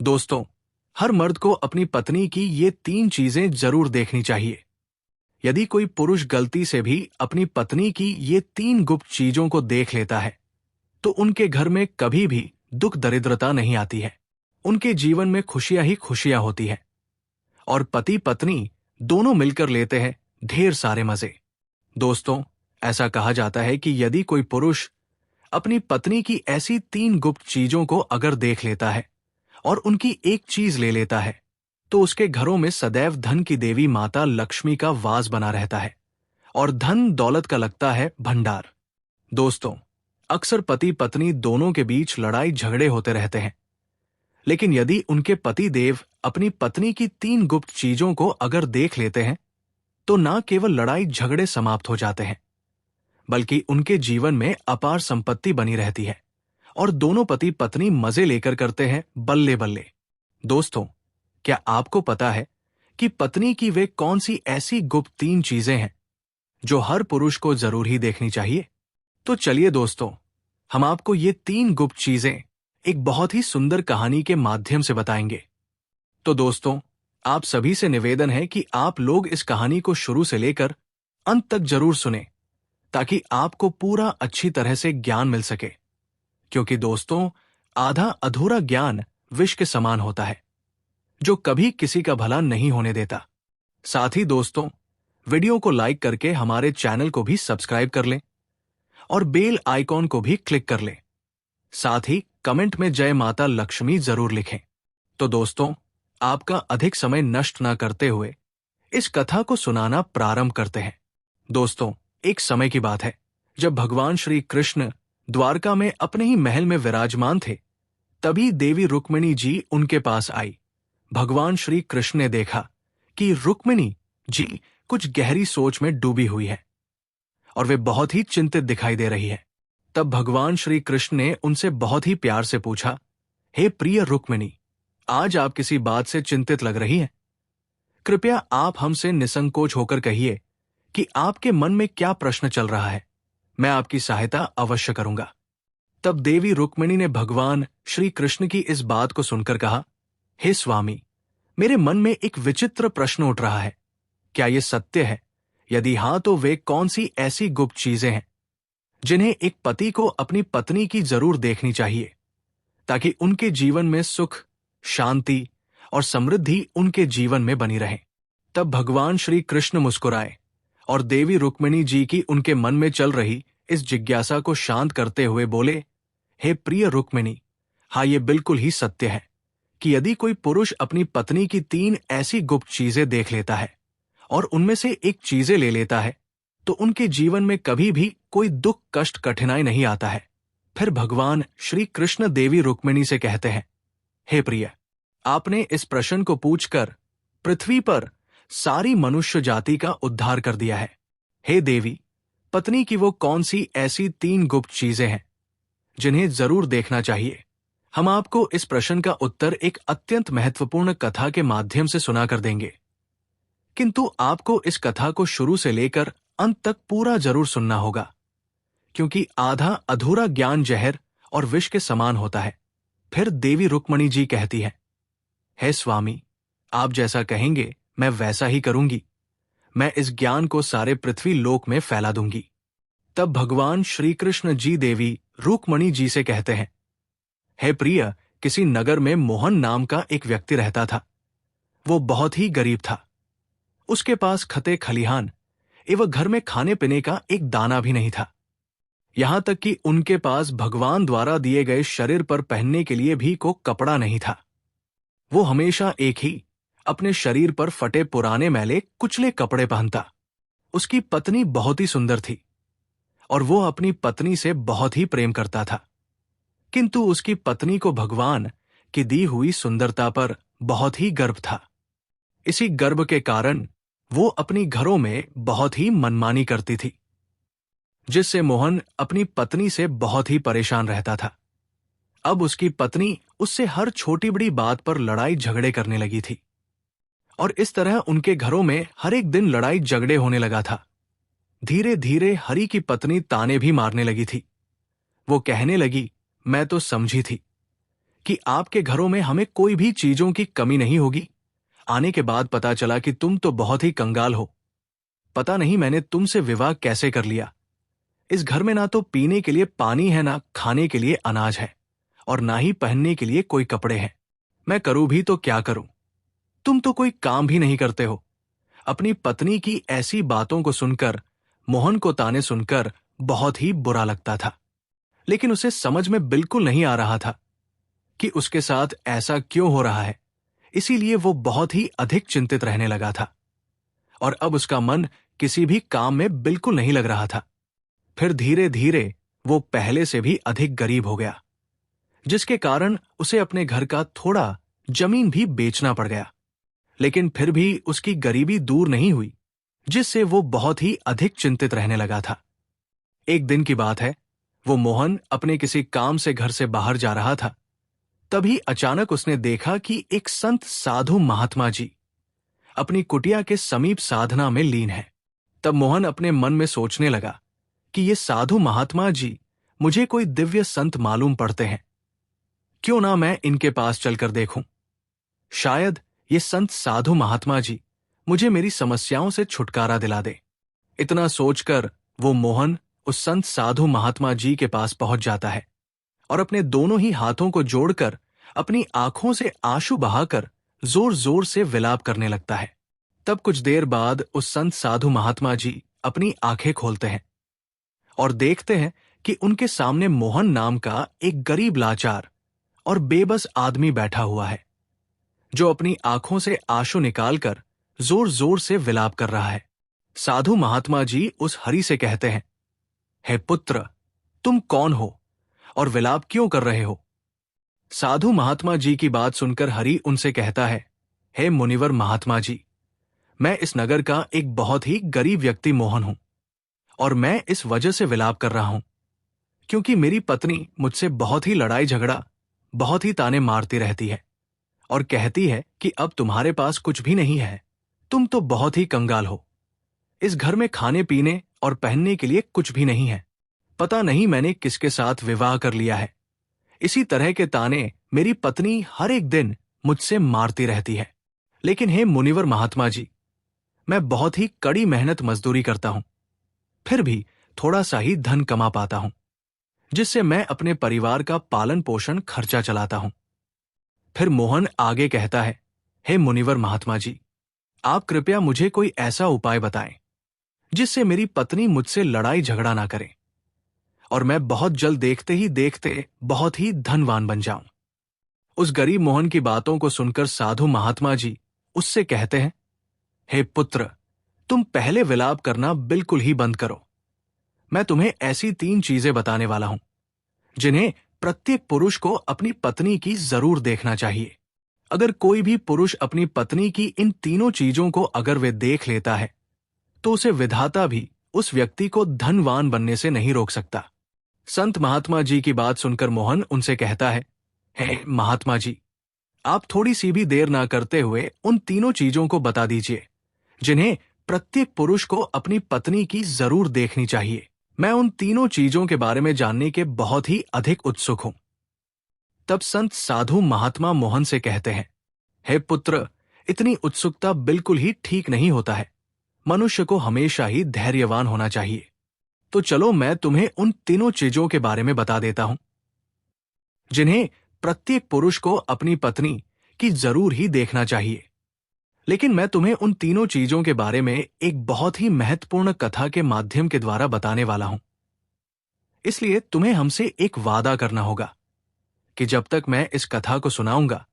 दोस्तों, हर मर्द को अपनी पत्नी की ये 3 चीजें जरूर देखनी चाहिए। यदि कोई पुरुष गलती से भी अपनी पत्नी की ये 3 गुप्त चीजों को देख लेता है, तो उनके घर में कभी भी दुख दरिद्रता नहीं आती है। उनके जीवन में खुशियां ही खुशियां होती हैं और पति पत्नी दोनों मिलकर लेते हैं ढेर सारे मजे। दोस्तों, ऐसा कहा जाता है कि यदि कोई पुरुष अपनी पत्नी की ऐसी 3 गुप्त चीजों को अगर देख लेता है और उनकी एक चीज ले लेता है, तो उसके घरों में सदैव धन की देवी माता लक्ष्मी का वास बना रहता है और धन दौलत का लगता है भंडार। दोस्तों, अक्सर पति पत्नी दोनों के बीच लड़ाई झगड़े होते रहते हैं, लेकिन यदि उनके पति देव अपनी पत्नी की 3 गुप्त चीजों को अगर देख लेते हैं, तो न केवल लड़ाई झगड़े समाप्त हो जाते हैं, बल्कि उनके जीवन में अपार संपत्ति बनी रहती है और दोनों पति पत्नी मजे लेकर करते हैं बल्ले बल्ले। दोस्तों, क्या आपको पता है कि पत्नी की वे कौन सी ऐसी गुप्त 3 चीजें हैं जो हर पुरुष को जरूर ही देखनी चाहिए? तो चलिए दोस्तों, हम आपको ये 3 गुप्त चीजें एक बहुत ही सुंदर कहानी के माध्यम से बताएंगे। तो दोस्तों, आप सभी से निवेदन है कि आप लोग इस कहानी को शुरू से लेकर अंत तक जरूर सुने, ताकि आपको पूरा अच्छी तरह से ज्ञान मिल सके। क्योंकि दोस्तों, आधा अधूरा ज्ञान विष के समान होता है, जो कभी किसी का भला नहीं होने देता। साथ ही दोस्तों, वीडियो को लाइक करके हमारे चैनल को भी सब्सक्राइब कर लें और बेल आइकॉन को भी क्लिक कर लें। साथ ही कमेंट में जय माता लक्ष्मी जरूर लिखें। तो दोस्तों, आपका अधिक समय नष्ट न करते हुए इस कथा को सुनाना प्रारंभ करते हैं। दोस्तों, एक समय की बात है जब भगवान श्री कृष्ण द्वारका में अपने ही महल में विराजमान थे। तभी देवी रुक्मिणी जी उनके पास आई। भगवान श्री कृष्ण ने देखा कि रुक्मिणी जी कुछ गहरी सोच में डूबी हुई है और वे बहुत ही चिंतित दिखाई दे रही है। तब भगवान श्री कृष्ण ने उनसे बहुत ही प्यार से पूछा, हे प्रिय रुक्मिणी, आज आप किसी बात से चिंतित लग रही हैं? कृपया आप हमसे निसंकोच होकर कहिए कि आपके मन में क्या प्रश्न चल रहा है। मैं आपकी सहायता अवश्य करूंगा। तब देवी रुक्मिणी ने भगवान श्री कृष्ण की इस बात को सुनकर कहा, हे स्वामी, मेरे मन में एक विचित्र प्रश्न उठ रहा है। क्या यह सत्य है? यदि हां, तो वे कौन सी ऐसी गुप्त चीजें हैं जिन्हें एक पति को अपनी पत्नी की जरूर देखनी चाहिए, ताकि उनके जीवन में सुख, शांति और समृद्धि उनके जीवन में बनी रहे? तब भगवान श्री कृष्ण मुस्कुराए और देवी रुक्मिणी जी की उनके मन में चल रही इस जिज्ञासा को शांत करते हुए बोले, हे प्रिय रुक्मिणी, हाँ, ये बिल्कुल ही सत्य है कि यदि कोई पुरुष अपनी पत्नी की 3 ऐसी गुप्त चीजें देख लेता है और उनमें से एक चीजें ले लेता है, तो उनके जीवन में कभी भी कोई दुख, कष्ट, कठिनाई नहीं आता है। फिर भगवान श्री कृष्ण देवी रुक्मिणी से कहते हैं, हे प्रिय, आपने इस प्रश्न को पूछकर पृथ्वी पर सारी मनुष्य जाति का उद्धार कर दिया है। हे देवी, पत्नी की वो कौन सी ऐसी 3 गुप्त चीजें हैं जिन्हें जरूर देखना चाहिए? हम आपको इस प्रश्न का उत्तर एक अत्यंत महत्वपूर्ण कथा के माध्यम से सुनाकर देंगे, किंतु आपको इस कथा को शुरू से लेकर अंत तक पूरा जरूर सुनना होगा, क्योंकि आधा अधूरा ज्ञान जहर और विष के समान होता है। फिर देवी रुक्मिणी जी कहती है, हे स्वामी, आप जैसा कहेंगे मैं वैसा ही करूंगी। मैं इस ज्ञान को सारे पृथ्वी लोक में फैला दूंगी। तब भगवान श्री कृष्ण जी देवी रुक्मिणी जी से कहते हैं, हे प्रिय, किसी नगर में मोहन नाम का एक व्यक्ति रहता था। वो बहुत ही गरीब था। उसके पास खते खलिहान एवं घर में खाने पीने का एक दाना भी नहीं था। यहां तक कि उनके पास भगवान द्वारा दिए गए शरीर पर पहनने के लिए भी को कपड़ा नहीं था। वो हमेशा एक ही अपने शरीर पर फटे पुराने मैले कुचले कपड़े पहनता। उसकी पत्नी बहुत ही सुंदर थी और वो अपनी पत्नी से बहुत ही प्रेम करता था, किंतु उसकी पत्नी को भगवान की दी हुई सुंदरता पर बहुत ही गर्व था। इसी गर्व के कारण वो अपनी घरों में बहुत ही मनमानी करती थी, जिससे मोहन अपनी पत्नी से बहुत ही परेशान रहता था। अब उसकी पत्नी उससे हर छोटी बड़ी बात पर लड़ाई झगड़े करने लगी थी और इस तरह उनके घरों में हर एक दिन लड़ाई झगड़े होने लगा था। धीरे धीरे हरि की पत्नी ताने भी मारने लगी थी। वो कहने लगी, मैं तो समझी थी कि आपके घरों में हमें कोई भी चीजों की कमी नहीं होगी। आने के बाद पता चला कि तुम तो बहुत ही कंगाल हो। पता नहीं मैंने तुमसे विवाह कैसे कर लिया। इस घर में ना तो पीने के लिए पानी है, ना खाने के लिए अनाज है, और ना ही पहनने के लिए कोई कपड़े हैं। मैं करूं भी तो क्या करूं? तुम तो कोई काम भी नहीं करते हो। अपनी पत्नी की ऐसी बातों को सुनकर मोहन को ताने सुनकर बहुत ही बुरा लगता था, लेकिन उसे समझ में बिल्कुल नहीं आ रहा था कि उसके साथ ऐसा क्यों हो रहा है। इसीलिए वो बहुत ही अधिक चिंतित रहने लगा था, और अब उसका मन किसी भी काम में बिल्कुल नहीं लग रहा था। फिर धीरे धीरे वो पहले से भी अधिक गरीब हो गया, जिसके कारण उसे अपने घर का थोड़ा जमीन भी बेचना पड़ गया। लेकिन फिर भी उसकी गरीबी दूर नहीं हुई, जिससे वो बहुत ही अधिक चिंतित रहने लगा था। एक दिन की बात है, वो मोहन अपने किसी काम से घर से बाहर जा रहा था। तभी अचानक उसने देखा कि एक संत साधु महात्मा जी अपनी कुटिया के समीप साधना में लीन है। तब मोहन अपने मन में सोचने लगा कि ये साधु महात्मा जी मुझे कोई दिव्य संत मालूम पड़ते हैं। क्यों ना मैं इनके पास चलकर देखूं। शायद ये संत साधु महात्मा जी मुझे मेरी समस्याओं से छुटकारा दिला दे। इतना सोचकर वो मोहन उस संत साधु महात्मा जी के पास पहुंच जाता है और अपने दोनों ही हाथों को जोड़कर अपनी आंखों से आंसू बहाकर जोर जोर से विलाप करने लगता है। तब कुछ देर बाद उस संत साधु महात्मा जी अपनी आंखें खोलते हैं और देखते हैं कि उनके सामने मोहन नाम का एक गरीब लाचार और बेबस आदमी बैठा हुआ है, जो अपनी आंखों से आंसू निकालकर जोर जोर से विलाप कर रहा है। साधु महात्मा जी उस हरि से कहते हैं, हे पुत्र, तुम कौन हो और विलाप क्यों कर रहे हो? साधु महात्मा जी की बात सुनकर हरि उनसे कहता है, हे मुनिवर महात्मा जी, मैं इस नगर का एक बहुत ही गरीब व्यक्ति मोहन हूं, और मैं इस वजह से विलाप कर रहा हूं क्योंकि मेरी पत्नी मुझसे बहुत ही लड़ाई झगड़ा, बहुत ही ताने मारती रहती है और कहती है कि अब तुम्हारे पास कुछ भी नहीं है, तुम तो बहुत ही कंगाल हो। इस घर में खाने पीने और पहनने के लिए कुछ भी नहीं है। पता नहीं मैंने किसके साथ विवाह कर लिया है। इसी तरह के ताने मेरी पत्नी हर एक दिन मुझसे मारती रहती है। लेकिन हे मुनिवर महात्मा जी, मैं बहुत ही कड़ी मेहनत मजदूरी करता हूं, फिर भी थोड़ा सा ही धन कमा पाता हूं, जिससे मैं अपने परिवार का पालन पोषण खर्चा चलाता हूं। फिर मोहन आगे कहता है, हे मुनिवर महात्मा जी, आप कृपया मुझे कोई ऐसा उपाय बताएं जिससे मेरी पत्नी मुझसे लड़ाई झगड़ा ना करे और मैं बहुत जल्द देखते ही देखते बहुत ही धनवान बन जाऊं। उस गरीब मोहन की बातों को सुनकर साधु महात्मा जी उससे कहते हैं, हे पुत्र, तुम पहले विलाप करना बिल्कुल ही बंद करो। मैं तुम्हें ऐसी 3 चीजें बताने वाला हूं जिन्हें प्रत्येक पुरुष को अपनी पत्नी की जरूर देखना चाहिए। अगर कोई भी पुरुष अपनी पत्नी की इन तीनों चीजों को अगर वे देख लेता है तो उसे विधाता भी उस व्यक्ति को धनवान बनने से नहीं रोक सकता। संत महात्मा जी की बात सुनकर मोहन उनसे कहता है, हे महात्मा जी, आप थोड़ी सी भी देर ना करते हुए उन तीनों चीजों को बता दीजिए जिन्हें प्रत्येक पुरुष को अपनी पत्नी की जरूर देखनी चाहिए। मैं उन तीनों चीजों के बारे में जानने के बहुत ही अधिक उत्सुक हूं। तब संत साधु महात्मा मोहन से कहते हैं, हे पुत्र, इतनी उत्सुकता बिल्कुल ही ठीक नहीं होता है। मनुष्य को हमेशा ही धैर्यवान होना चाहिए। तो चलो मैं तुम्हें उन तीनों चीजों के बारे में बता देता हूं जिन्हें प्रत्येक पुरुष को अपनी पत्नी की जरूर ही देखना चाहिए। लेकिन मैं तुम्हें उन तीनों चीजों के बारे में एक बहुत ही महत्वपूर्ण कथा के माध्यम के द्वारा बताने वाला हूं। इसलिए तुम्हें हमसे एक वादा करना होगा कि जब तक मैं इस कथा को सुनाऊंगा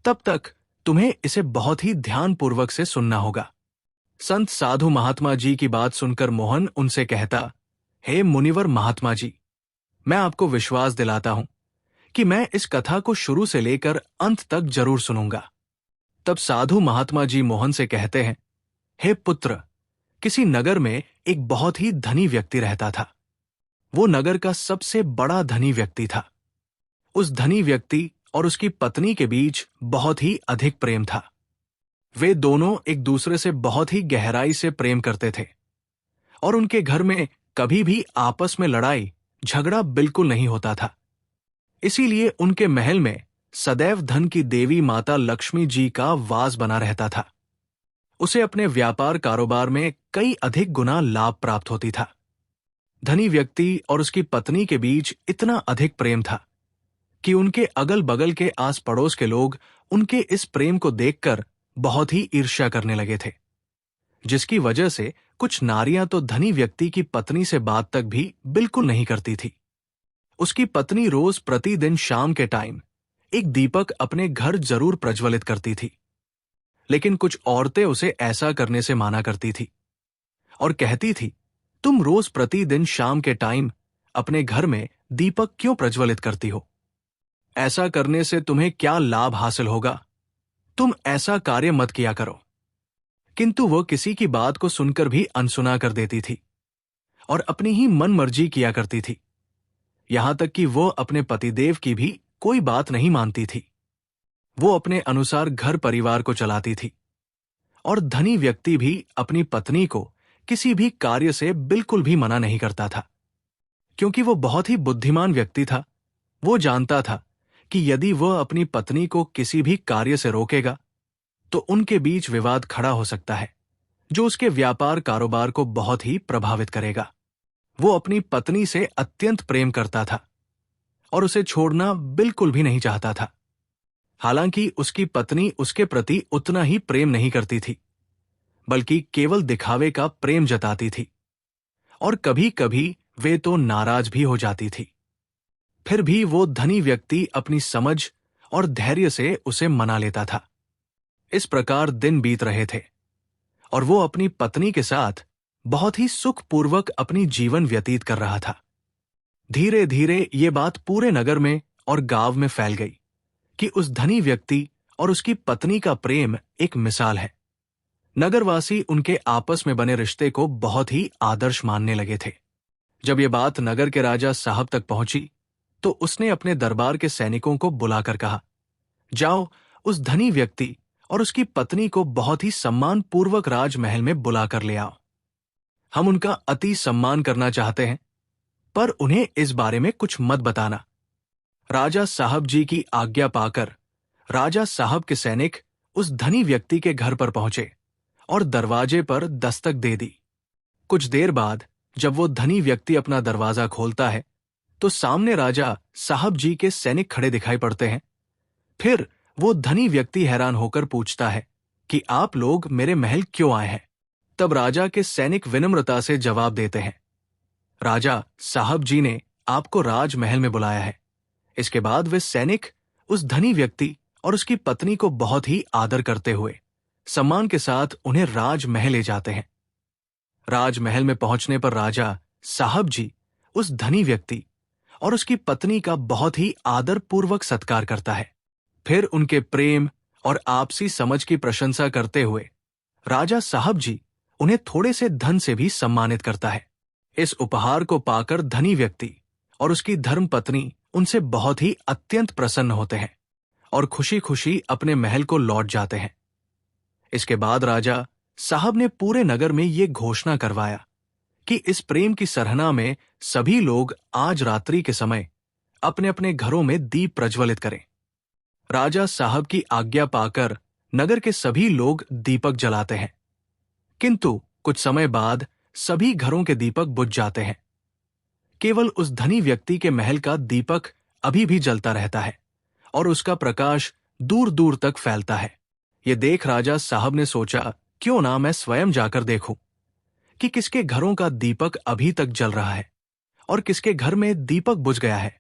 तब तक तुम्हें इसे बहुत ही ध्यानपूर्वक से सुनना होगा। संत साधु महात्मा जी की बात सुनकर मोहन उनसे कहता, हे मुनिवर महात्मा जी, मैं आपको विश्वास दिलाता हूं कि मैं इस कथा को शुरू से लेकर अंत तक जरूर सुनूंगा। तब साधु महात्मा जी मोहन से कहते हैं, हे पुत्र, किसी नगर में एक बहुत ही धनी व्यक्ति रहता था। वो नगर का सबसे बड़ा धनी व्यक्ति था। उस धनी व्यक्ति और उसकी पत्नी के बीच बहुत ही अधिक प्रेम था। वे दोनों एक दूसरे से बहुत ही गहराई से प्रेम करते थे और उनके घर में कभी भी आपस में लड़ाई झगड़ा बिल्कुल नहीं होता था। इसीलिए उनके महल में सदैव धन की देवी माता लक्ष्मी जी का वास बना रहता था। उसे अपने व्यापार कारोबार में कई अधिक गुना लाभ प्राप्त होती था। धनी व्यक्ति और उसकी पत्नी के बीच इतना अधिक प्रेम था कि उनके अगल बगल के आस पड़ोस के लोग उनके इस प्रेम को देखकर बहुत ही ईर्ष्या करने लगे थे, जिसकी वजह से कुछ नारियां तो धनी व्यक्ति की पत्नी से बात तक भी बिल्कुल नहीं करती थी। उसकी पत्नी रोज प्रतिदिन शाम के टाइम एक दीपक अपने घर जरूर प्रज्वलित करती थी, लेकिन कुछ औरतें उसे ऐसा करने से माना करती थी और कहती थी, तुम रोज प्रतिदिन शाम के टाइम अपने घर में दीपक क्यों प्रज्वलित करती हो? ऐसा करने से तुम्हें क्या लाभ हासिल होगा? तुम ऐसा कार्य मत किया करो। किंतु वह किसी की बात को सुनकर भी अनसुना कर देती थी और अपनी ही मन मर्जी किया करती थी। यहां तक कि वो अपने पतिदेव की भी कोई बात नहीं मानती थी। वो अपने अनुसार घर परिवार को चलाती थी और धनी व्यक्ति भी अपनी पत्नी को किसी भी कार्य से बिल्कुल भी मना नहीं करता था, क्योंकि वो बहुत ही बुद्धिमान व्यक्ति था। वो जानता था कि यदि वह अपनी पत्नी को किसी भी कार्य से रोकेगा तो उनके बीच विवाद खड़ा हो सकता है, जो उसके व्यापार कारोबार को बहुत ही प्रभावित करेगा। वो अपनी पत्नी से अत्यंत प्रेम करता था और उसे छोड़ना बिल्कुल भी नहीं चाहता था। हालांकि उसकी पत्नी उसके प्रति उतना ही प्रेम नहीं करती थी, बल्कि केवल दिखावे का प्रेम जताती थी और कभी कभी वे तो नाराज भी हो जाती थी। फिर भी वो धनी व्यक्ति अपनी समझ और धैर्य से उसे मना लेता था। इस प्रकार दिन बीत रहे थे और वो अपनी पत्नी के साथ बहुत ही सुखपूर्वक अपनी जीवन व्यतीत कर रहा था। धीरे धीरे ये बात पूरे नगर में और गांव में फैल गई कि उस धनी व्यक्ति और उसकी पत्नी का प्रेम एक मिसाल है। नगरवासी उनके आपस में बने रिश्ते को बहुत ही आदर्श मानने लगे थे। जब ये बात नगर के राजा साहब तक पहुंची तो उसने अपने दरबार के सैनिकों को बुलाकर कहा, जाओ उस धनी व्यक्ति और उसकी पत्नी को बहुत ही सम्मान पूर्वक राजमहल में बुलाकर ले आओ। हम उनका अति सम्मान करना चाहते हैं, पर उन्हें इस बारे में कुछ मत बताना। राजा साहब जी की आज्ञा पाकर राजा साहब के सैनिक उस धनी व्यक्ति के घर पर पहुंचे और दरवाजे पर दस्तक दे दी। कुछ देर बाद जब वो धनी व्यक्ति अपना दरवाजा खोलता है तो सामने राजा साहब जी के सैनिक खड़े दिखाई पड़ते हैं। फिर वो धनी व्यक्ति हैरान होकर पूछता है कि आप लोग मेरे महल क्यों आए हैं? तब राजा के सैनिक विनम्रता से जवाब देते हैं, राजा साहब जी ने आपको राजमहल में बुलाया है। इसके बाद वे सैनिक उस धनी व्यक्ति और उसकी पत्नी को बहुत ही आदर करते हुए सम्मान के साथ उन्हें राजमहल ले जाते हैं। राजमहल में पहुंचने पर राजा साहब जी उस धनी व्यक्ति और उसकी पत्नी का बहुत ही आदर पूर्वक सत्कार करता है। फिर उनके प्रेम और आपसी समझ की प्रशंसा करते हुए राजा साहब जी उन्हें थोड़े से धन से भी सम्मानित करता है। इस उपहार को पाकर धनी व्यक्ति और उसकी धर्मपत्नी उनसे बहुत ही अत्यंत प्रसन्न होते हैं और खुशी खुशी अपने महल को लौट जाते हैं। इसके बाद राजा साहब ने पूरे नगर में ये घोषणा करवाया कि इस प्रेम की सराहना में सभी लोग आज रात्रि के समय अपने अपने घरों में दीप प्रज्वलित करें। राजा साहब की आज्ञा पाकर नगर के सभी लोग दीपक जलाते हैं, किंतु कुछ समय बाद सभी घरों के दीपक बुझ जाते हैं। केवल उस धनी व्यक्ति के महल का दीपक अभी भी जलता रहता है और उसका प्रकाश दूर दूर तक फैलता है। ये देख राजा साहब ने सोचा, क्यों ना मैं स्वयं जाकर देखूं कि किसके घरों का दीपक अभी तक जल रहा है और किसके घर में दीपक बुझ गया है।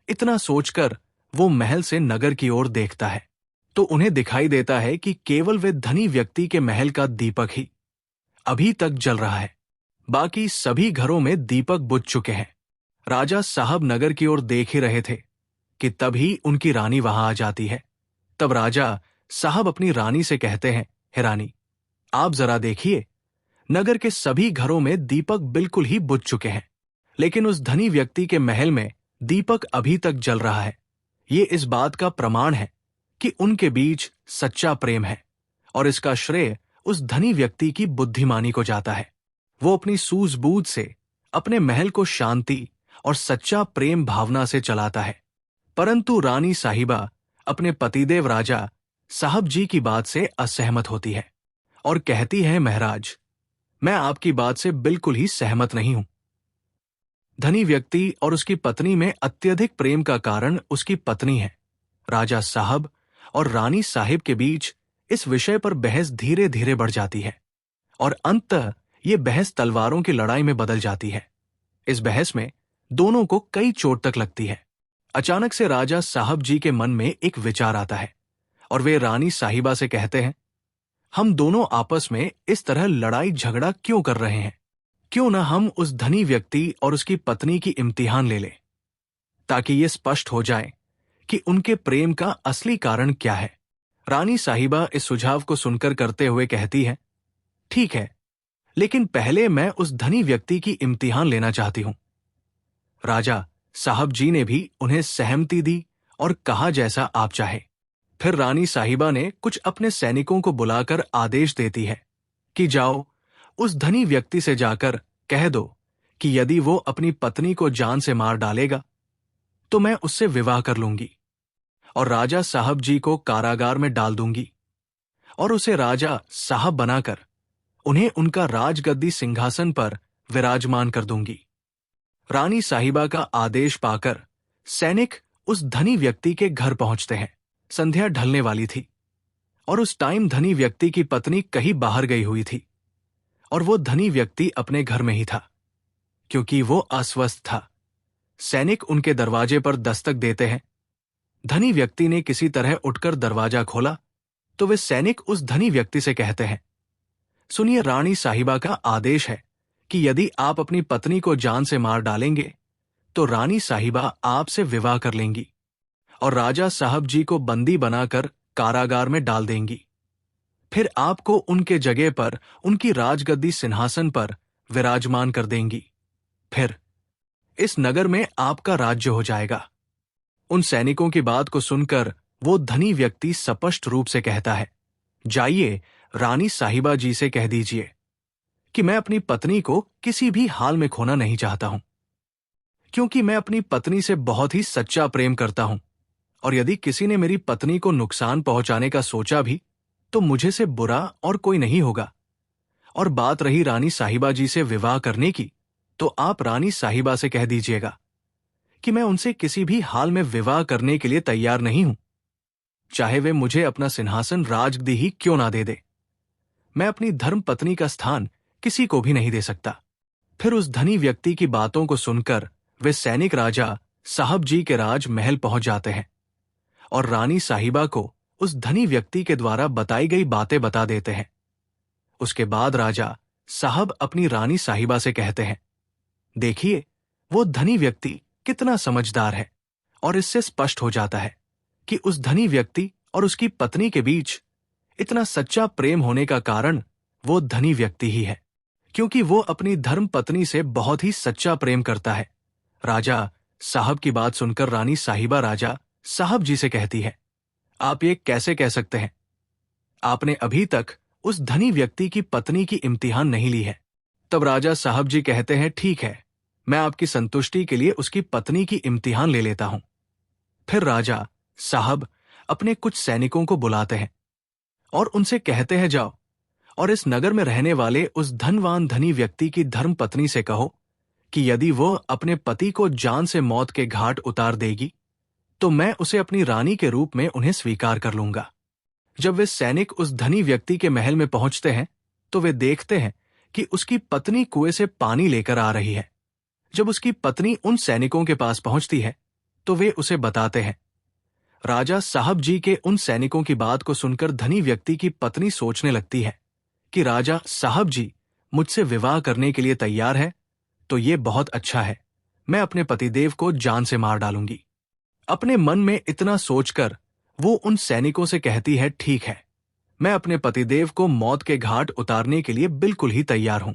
इतना सोचकर वो महल से नगर की ओर देखता है तो उन्हें दिखाई देता है कि केवल वे धनी व्यक्ति के महल का दीपक ही अभी तक जल रहा है, बाकी सभी घरों में दीपक बुझ चुके हैं। राजा साहब नगर की ओर देख ही रहे थे कि तभी उनकी रानी वहां आ जाती है। तब राजा साहब अपनी रानी से कहते हैं, हे रानी, आप जरा देखिए, नगर के सभी घरों में दीपक बिल्कुल ही बुझ चुके हैं, लेकिन उस धनी व्यक्ति के महल में दीपक अभी तक जल रहा है। ये इस बात का प्रमाण है कि उनके बीच सच्चा प्रेम है और इसका श्रेय उस धनी व्यक्ति की बुद्धिमानी को जाता है। वो अपनी सूझबूझ से अपने महल को शांति और सच्चा प्रेम भावना से चलाता है, परंतु रानी साहिबा अपने पतिदेव राजा साहब जी की बात से असहमत होती है और कहती है, महाराज, मैं आपकी बात से बिल्कुल ही सहमत नहीं हूं। धनी व्यक्ति और उसकी पत्नी में अत्यधिक प्रेम का कारण उसकी पत्नी है। राजा साहब और रानी साहिब के बीच इस विषय पर बहस धीरे धीरे बढ़ जाती है और अंततः ये बहस तलवारों की लड़ाई में बदल जाती है। इस बहस में दोनों को कई चोट तक लगती है। अचानक से राजा साहब जी के मन में एक विचार आता है और वे रानी साहिबा से कहते हैं, हम दोनों आपस में इस तरह लड़ाई झगड़ा क्यों कर रहे हैं? क्यों न हम उस धनी व्यक्ति और उसकी पत्नी की इम्तिहान ले लें, ताकि ये स्पष्ट हो जाए कि उनके प्रेम का असली कारण क्या है। रानी साहिबा इस सुझाव को सुनकर करते हुए कहती है, ठीक है, लेकिन पहले मैं उस धनी व्यक्ति की इम्तिहान लेना चाहती हूं। राजा साहब जी ने भी उन्हें सहमति दी और कहा, जैसा आप चाहे। फिर रानी साहिबा ने कुछ अपने सैनिकों को बुलाकर आदेश देती है कि जाओ, उस धनी व्यक्ति से जाकर कह दो कि यदि वो अपनी पत्नी को जान से मार डालेगा तो मैं उससे विवाह कर लूंगी और राजा साहब जी को कारागार में डाल दूंगी और उसे राजा साहब बनाकर उन्हें उनका राजगद्दी सिंहासन पर विराजमान कर दूंगी। रानी साहिबा का आदेश पाकर सैनिक उस धनी व्यक्ति के घर पहुंचते हैं। संध्या ढलने वाली थी और उस टाइम धनी व्यक्ति की पत्नी कहीं बाहर गई हुई थी और वो धनी व्यक्ति अपने घर में ही था, क्योंकि वो अस्वस्थ था। सैनिक उनके दरवाजे पर दस्तक देते हैं। धनी व्यक्ति ने किसी तरह उठकर दरवाजा खोला तो वे सैनिक उस धनी व्यक्ति से कहते हैं, सुनिए, रानी साहिबा का आदेश है कि यदि आप अपनी पत्नी को जान से मार डालेंगे तो रानी साहिबा आपसे विवाह कर लेंगी और राजा साहब जी को बंदी बनाकर कारागार में डाल देंगी। फिर आपको उनके जगह पर उनकी राजगद्दी सिंहासन पर विराजमान कर देंगी। फिर इस नगर में आपका राज्य हो जाएगा। उन सैनिकों की बात को सुनकर वो धनी व्यक्ति स्पष्ट रूप से कहता है, जाइए, रानी साहिबा जी से कह दीजिए कि मैं अपनी पत्नी को किसी भी हाल में खोना नहीं चाहता हूं, क्योंकि मैं अपनी पत्नी से बहुत ही सच्चा प्रेम करता हूं और यदि किसी ने मेरी पत्नी को नुकसान पहुंचाने का सोचा भी तो मुझे से बुरा और कोई नहीं होगा। और बात रही रानी साहिबा जी से विवाह करने की, तो आप रानी साहिबा से कह दीजिएगा कि मैं उनसे किसी भी हाल में विवाह करने के लिए तैयार नहीं हूं, चाहे वे मुझे अपना सिंहासन राजगद्दी ही क्यों ना दे दे। मैं अपनी धर्म पत्नी का स्थान किसी को भी नहीं दे सकता। फिर उस धनी व्यक्ति की बातों को सुनकर वे सैनिक राजा साहब जी के राज महल पहुंच जाते हैं और रानी साहिबा को उस धनी व्यक्ति के द्वारा बताई गई बातें बता देते हैं। उसके बाद राजा साहब अपनी रानी साहिबा से कहते हैं, देखिए, वो धनी व्यक्ति कितना समझदार है और इससे स्पष्ट हो जाता है कि उस धनी व्यक्ति और उसकी पत्नी के बीच इतना सच्चा प्रेम होने का कारण वो धनी व्यक्ति ही है, क्योंकि वो अपनी धर्म पत्नी से बहुत ही सच्चा प्रेम करता है। राजा साहब की बात सुनकर रानी साहिबा राजा साहब जी से कहती है, आप ये कैसे कह सकते हैं? आपने अभी तक उस धनी व्यक्ति की पत्नी की इम्तिहान नहीं ली है। तब राजा साहब जी कहते हैं, ठीक है, मैं आपकी संतुष्टि के लिए उसकी पत्नी की इम्तिहान ले लेता हूं। फिर राजा साहब अपने कुछ सैनिकों को बुलाते हैं और उनसे कहते हैं, जाओ और इस नगर में रहने वाले उस धनवान धनी व्यक्ति की धर्म पत्नी से कहो कि यदि वो अपने पति को जान से मौत के घाट उतार देगी तो मैं उसे अपनी रानी के रूप में उन्हें स्वीकार कर लूंगा। जब वे सैनिक उस धनी व्यक्ति के महल में पहुंचते हैं तो वे देखते हैं कि उसकी पत्नी कुएं से पानी लेकर आ रही है। जब उसकी पत्नी उन सैनिकों के पास पहुंचती है तो वे उसे बताते हैं। राजा साहब जी के उन सैनिकों की बात को सुनकर धनी व्यक्ति की पत्नी सोचने लगती है कि राजा साहब जी मुझसे विवाह करने के लिए तैयार है, तो ये बहुत अच्छा है, मैं अपने पतिदेव को जान से मार डालूंगी। अपने मन में इतना सोचकर वो उन सैनिकों से कहती है, ठीक है, मैं अपने पतिदेव को मौत के घाट उतारने के लिए बिल्कुल ही तैयार हूं।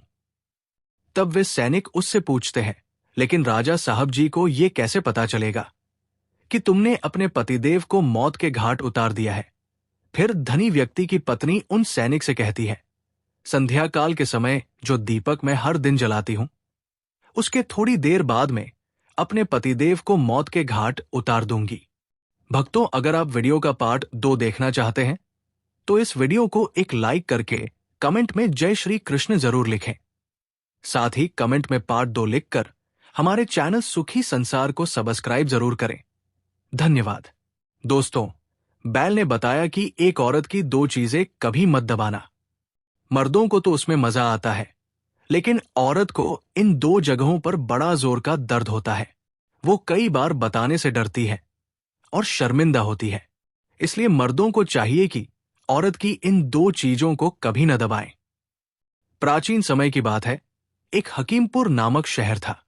तब वे सैनिक उससे पूछते हैं, लेकिन राजा साहब जी को ये कैसे पता चलेगा कि तुमने अपने पतिदेव को मौत के घाट उतार दिया है? फिर धनी व्यक्ति की पत्नी उन सैनिक से कहती है, संध्या काल के समय जो दीपक मैं हर दिन जलाती हूं, उसके थोड़ी देर बाद में अपने पतिदेव को मौत के घाट उतार दूंगी। भक्तों, अगर आप वीडियो का पार्ट 2 देखना चाहते हैं तो इस वीडियो को एक लाइक करके कमेंट में जय श्री कृष्ण जरूर लिखें। साथ ही कमेंट में पार्ट 2 लिखकर हमारे चैनल सुखी संसार को सब्सक्राइब जरूर करें। धन्यवाद। दोस्तों, बैल ने बताया कि एक औरत की 2 चीजें कभी मत दबाना। मर्दों को तो उसमें मजा आता है, लेकिन औरत को इन 2 जगहों पर बड़ा जोर का दर्द होता है। वो कई बार बताने से डरती है और शर्मिंदा होती है। इसलिए मर्दों को चाहिए कि औरत की इन 2 चीजों को कभी न दबाएं। प्राचीन समय की बात है, एक हकीमपुर नामक शहर था।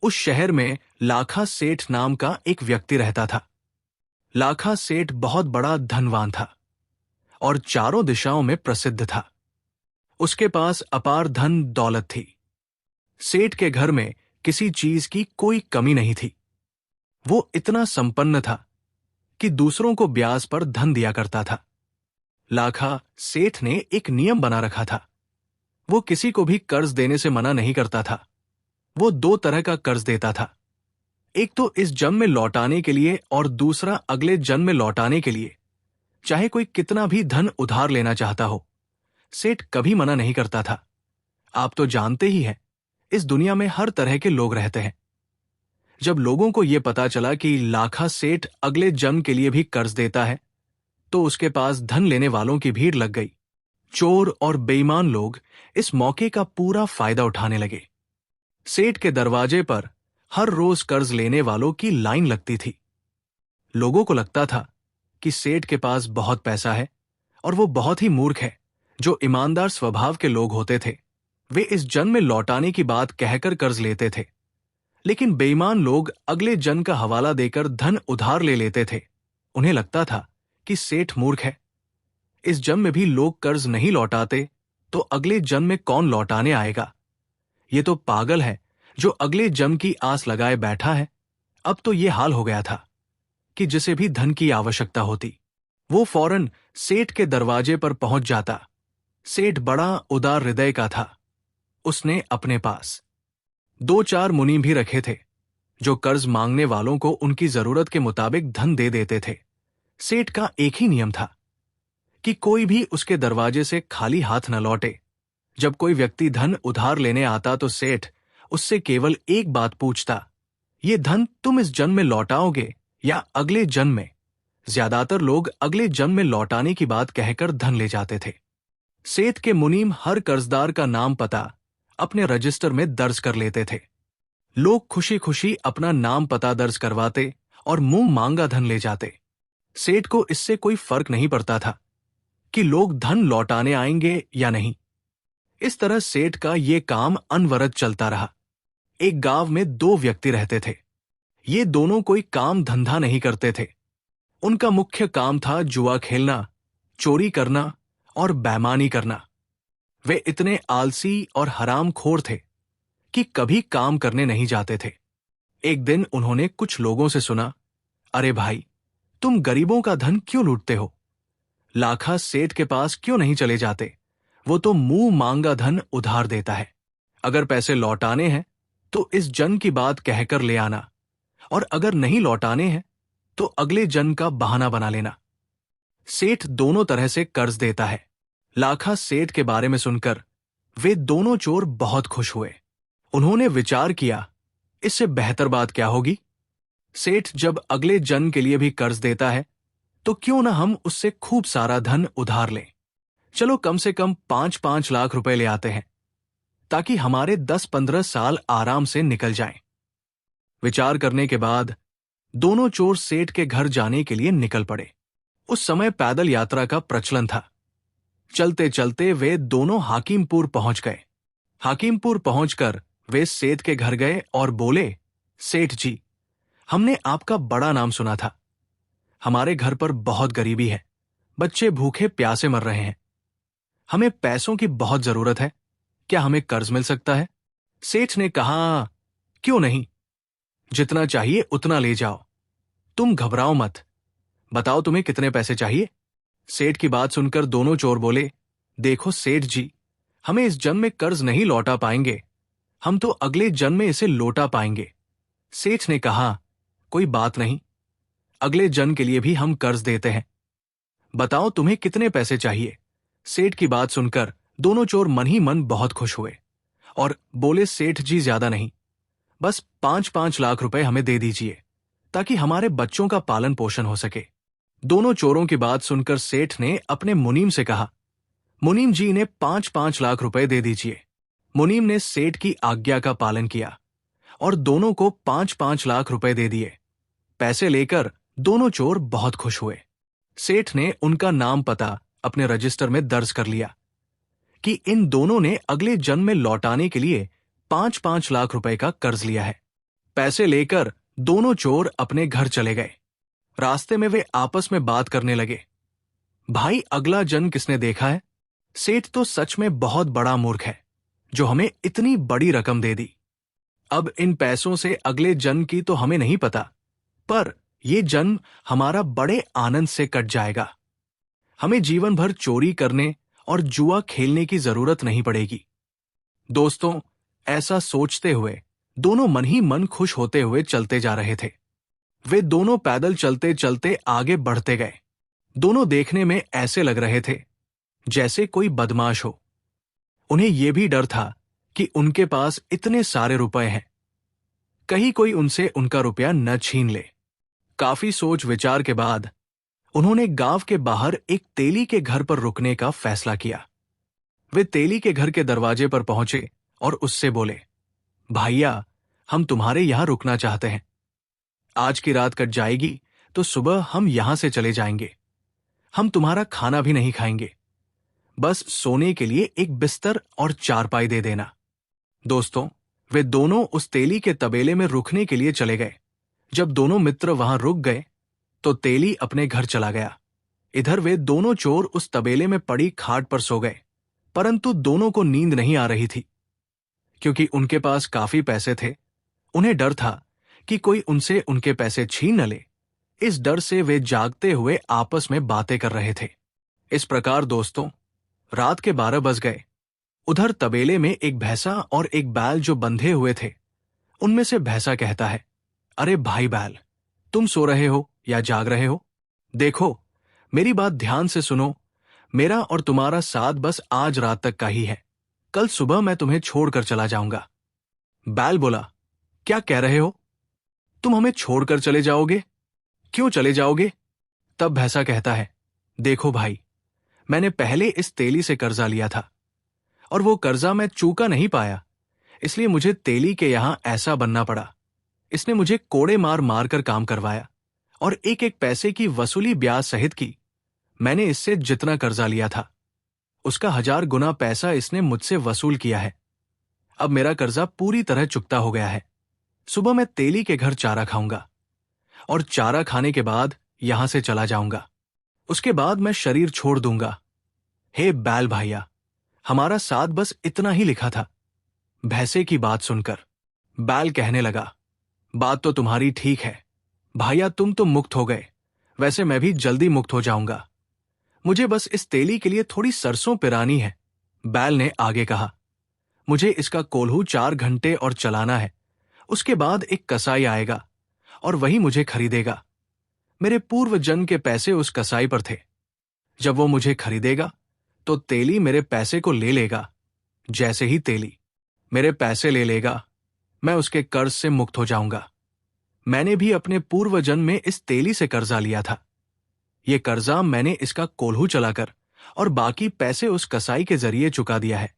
उस शहर में लाखा सेठ नाम का एक व्यक्ति रहता था। लाखा सेठ बहुत बड़ा धनवान था और चारों दिशाओं में प्रसिद्ध था। उसके पास अपार धन दौलत थी। सेठ के घर में किसी चीज की कोई कमी नहीं थी। वो इतना संपन्न था कि दूसरों को ब्याज पर धन दिया करता था। लाखा सेठ ने एक नियम बना रखा था। वो किसी को भी कर्ज देने से मना नहीं करता था। वो 2 तरह का कर्ज देता था, एक तो इस जन्म में लौटाने के लिए और दूसरा अगले जन्म में लौटाने के लिए। चाहे कोई कितना भी धन उधार लेना चाहता हो, सेठ कभी मना नहीं करता था। आप तो जानते ही हैं, इस दुनिया में हर तरह के लोग रहते हैं। जब लोगों को यह पता चला कि लाखा सेठ अगले जन्म के लिए भी कर्ज देता है, तो उसके पास धन लेने वालों की भीड़ लग गई। चोर और बेईमान लोग इस मौके का पूरा फायदा उठाने लगे। सेठ के दरवाजे पर हर रोज कर्ज लेने वालों की लाइन लगती थी। लोगों को लगता था कि सेठ के पास बहुत पैसा है और वो बहुत ही मूर्ख है। जो ईमानदार स्वभाव के लोग होते थे, वे इस जन्म में लौटाने की बात कहकर कर्ज लेते थे, लेकिन बेईमान लोग अगले जन्म का हवाला देकर धन उधार ले लेते थे। उन्हें लगता था कि सेठ मूर्ख है। इस जन्म में भी लोग कर्ज नहीं लौटाते तो अगले जन्म में कौन लौटाने आएगा? ये तो पागल है जो अगले जन्म की आस लगाए बैठा है। अब तो ये हाल हो गया था कि जिसे भी धन की आवश्यकता होती, वो फौरन सेठ के दरवाजे पर पहुंच जाता। सेठ बड़ा उदार हृदय का था। उसने अपने पास 2-4 मुनि भी रखे थे, जो कर्ज मांगने वालों को उनकी जरूरत के मुताबिक धन दे देते थे। सेठ का एक ही नियम था कि कोई भी उसके दरवाजे से खाली हाथ न लौटे। जब कोई व्यक्ति धन उधार लेने आता तो सेठ उससे केवल एक बात पूछता, ये धन तुम इस जन्म में लौटाओगे या अगले जन्म में? ज्यादातर लोग अगले जन्म में लौटाने की बात कहकर धन ले जाते थे। सेठ के मुनीम हर कर्जदार का नाम पता अपने रजिस्टर में दर्ज कर लेते थे। लोग खुशी खुशी अपना नाम पता दर्ज करवाते और मुंह मांगा धन ले जाते। सेठ को इससे कोई फर्क नहीं पड़ता था कि लोग धन लौटाने आएंगे या नहीं। इस तरह सेठ का ये काम अनवरत चलता रहा। एक गांव में 2 व्यक्ति रहते थे। ये दोनों कोई काम धंधा नहीं करते थे। उनका मुख्य काम था जुआ खेलना, चोरी करना और बेईमानी करना। वे इतने आलसी और हरामखोर थे कि कभी काम करने नहीं जाते थे। एक दिन उन्होंने कुछ लोगों से सुना, अरे भाई, तुम गरीबों का धन क्यों लूटते हो? लाखा सेठ के पास क्यों नहीं चले जाते? वो तो मुंह मांगा धन उधार देता है। अगर पैसे लौटाने हैं तो इस जन्म की बात कहकर ले आना, और अगर नहीं लौटाने हैं तो अगले जन्म का बहाना बना लेना। सेठ दोनों तरह से कर्ज देता है। लाखा सेठ के बारे में सुनकर वे दोनों चोर बहुत खुश हुए। उन्होंने विचार किया, इससे बेहतर बात क्या होगी? सेठ जब अगले जन्म के लिए भी कर्ज देता है तो क्यों ना हम उससे खूब सारा धन उधार लें। चलो कम से कम 5-5 लाख रुपए ले आते हैं, ताकि हमारे 10-15 साल आराम से निकल जाएं। विचार करने के बाद दोनों चोर सेठ के घर जाने के लिए निकल पड़े। उस समय पैदल यात्रा का प्रचलन था। चलते चलते वे दोनों हाकिमपुर पहुंच गए। हाकिमपुर पहुंचकर वे सेठ के घर गए और बोले, सेठ जी, हमने आपका बड़ा नाम सुना था। हमारे घर पर बहुत गरीबी है, बच्चे भूखे प्यासे मर रहे हैं। हमें पैसों की बहुत जरूरत है, क्या हमें कर्ज मिल सकता है? सेठ ने कहा, क्यों नहीं, जितना चाहिए उतना ले जाओ, तुम घबराओ मत। बताओ तुम्हें कितने पैसे चाहिए? सेठ की बात सुनकर दोनों चोर बोले, देखो सेठ जी, हमें इस जन्म में कर्ज नहीं लौटा पाएंगे, हम तो अगले जन्म में इसे लौटा पाएंगे। सेठ ने कहा, कोई बात नहीं, अगले जन्म के लिए भी हम कर्ज देते हैं। बताओ तुम्हें कितने पैसे चाहिए? सेठ की बात सुनकर दोनों चोर मन ही मन बहुत खुश हुए और बोले, सेठ जी ज्यादा नहीं, बस 5-5 लाख रुपए हमें दे दीजिए ताकि हमारे बच्चों का पालन पोषण हो सके। दोनों चोरों की बात सुनकर सेठ ने अपने मुनीम से कहा, मुनीम जी इन्हें 5-5 लाख रुपए दे दीजिए। मुनीम ने सेठ की आज्ञा का पालन किया और दोनों को 5-5 लाख रुपए दे दिए। पैसे लेकर दोनों चोर बहुत खुश हुए। सेठ ने उनका नाम पता अपने रजिस्टर में दर्ज कर लिया कि इन दोनों ने अगले जन्म में लौटाने के लिए 5-5 लाख रुपए का कर्ज लिया है। पैसे लेकर दोनों चोर अपने घर चले गए। रास्ते में वे आपस में बात करने लगे, भाई अगला जन्म किसने देखा है? सेठ तो सच में बहुत बड़ा मूर्ख है जो हमें इतनी बड़ी रकम दे दी। अब इन पैसों से अगले जन्म की तो हमें नहीं पता, पर यह जन्म हमारा बड़े आनंद से कट जाएगा। हमें जीवन भर चोरी करने और जुआ खेलने की जरूरत नहीं पड़ेगी। दोस्तों, ऐसा सोचते हुए दोनों मन ही मन खुश होते हुए चलते जा रहे थे। वे दोनों पैदल चलते चलते आगे बढ़ते गए। दोनों देखने में ऐसे लग रहे थे जैसे कोई बदमाश हो। उन्हें यह भी डर था कि उनके पास इतने सारे रुपए हैं, कहीं कोई उनसे उनका रुपया न छीन ले। काफी सोच विचार के बाद उन्होंने गांव के बाहर एक तेली के घर पर रुकने का फैसला किया। वे तेली के घर के दरवाजे पर पहुंचे और उससे बोले, भैया हम तुम्हारे यहां रुकना चाहते हैं। आज की रात कट जाएगी तो सुबह हम यहां से चले जाएंगे। हम तुम्हारा खाना भी नहीं खाएंगे, बस सोने के लिए एक बिस्तर और चारपाई दे देना। दोस्तों, वे दोनों उस तेली के तबेले में रुकने के लिए चले गए। जब दोनों मित्र वहां रुक गए तो तेली अपने घर चला गया। इधर वे दोनों चोर उस तबेले में पड़ी खाट पर सो गए, परंतु दोनों को नींद नहीं आ रही थी क्योंकि उनके पास काफी पैसे थे। उन्हें डर था कि कोई उनसे उनके पैसे छीन न ले। इस डर से वे जागते हुए आपस में बातें कर रहे थे। इस प्रकार दोस्तों, रात के 12 बज गए। उधर तबेले में एक भैंसा और एक बैल जो बंधे हुए थे, उनमें से भैंसा कहता है, अरे भाई बैल, तुम सो रहे हो या जाग रहे हो? देखो, मेरी बात ध्यान से सुनो। मेरा और तुम्हारा साथ बस आज रात तक का ही है। कल सुबह मैं तुम्हें छोड़कर चला जाऊंगा। बैल बोला, क्या कह रहे हो? तुम हमें छोड़कर चले जाओगे? क्यों चले जाओगे? तब भैंसा कहता है, देखो भाई, मैंने पहले इस तेली से कर्जा लिया था और वो कर्जा मैं चूका नहीं पाया, इसलिए मुझे तेली के यहां ऐसा बनना पड़ा। इसने मुझे कोड़े मार मार कर काम करवाया और एक एक पैसे की वसूली ब्याज सहित की। मैंने इससे जितना कर्जा लिया था उसका 1000 गुना पैसा इसने मुझसे वसूल किया है। अब मेरा कर्जा पूरी तरह चुकता हो गया है। सुबह मैं तेली के घर चारा खाऊंगा और चारा खाने के बाद यहां से चला जाऊंगा। उसके बाद मैं शरीर छोड़ दूंगा। हे बैल भाइया, हमारा साथ बस इतना ही लिखा था। भैंसे की बात सुनकर बैल कहने लगा, बात तो तुम्हारी ठीक है भाइया, तुम तो मुक्त हो गए, वैसे मैं भी जल्दी मुक्त हो जाऊंगा। मुझे बस इस तेली के लिए थोड़ी सरसों पिरानी है। बैल ने आगे कहा, मुझे इसका कोल्हू 4 घंटे और चलाना है। उसके बाद एक कसाई आएगा और वही मुझे खरीदेगा। मेरे पूर्व जन्म के पैसे उस कसाई पर थे। जब वो मुझे खरीदेगा तो तेली मेरे पैसे को ले लेगा। जैसे ही तेली मेरे पैसे ले लेगा, मैं उसके कर्ज से मुक्त हो जाऊंगा। मैंने भी अपने पूर्व जन्म में इस तेली से कर्जा लिया था। ये कर्जा मैंने इसका कोल्हू चलाकर और बाकी पैसे उस कसाई के जरिए चुका दिया है।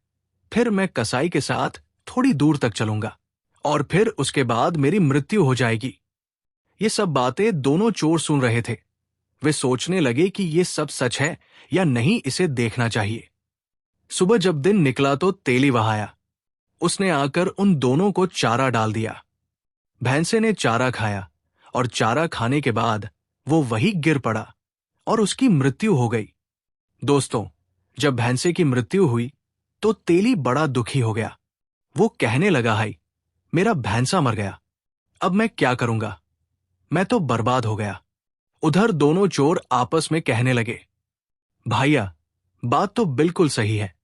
फिर मैं कसाई के साथ थोड़ी दूर तक चलूंगा और फिर उसके बाद मेरी मृत्यु हो जाएगी। ये सब बातें दोनों चोर सुन रहे थे। वे सोचने लगे कि ये सब सच है या नहीं, इसे देखना चाहिए। सुबह जब दिन निकला तो तेली वहां आया। उसने आकर उन दोनों को चारा डाल दिया। भैंसे ने चारा खाया और चारा खाने के बाद वो वही गिर पड़ा और उसकी मृत्यु हो गई। दोस्तों, जब भैंसे की मृत्यु हुई तो तेली बड़ा दुखी हो गया। वो कहने लगा, हाय, मेरा भैंसा मर गया, अब मैं क्या करूंगा? मैं तो बर्बाद हो गया। उधर दोनों चोर आपस में कहने लगे, भाइया, बात तो बिल्कुल सही है।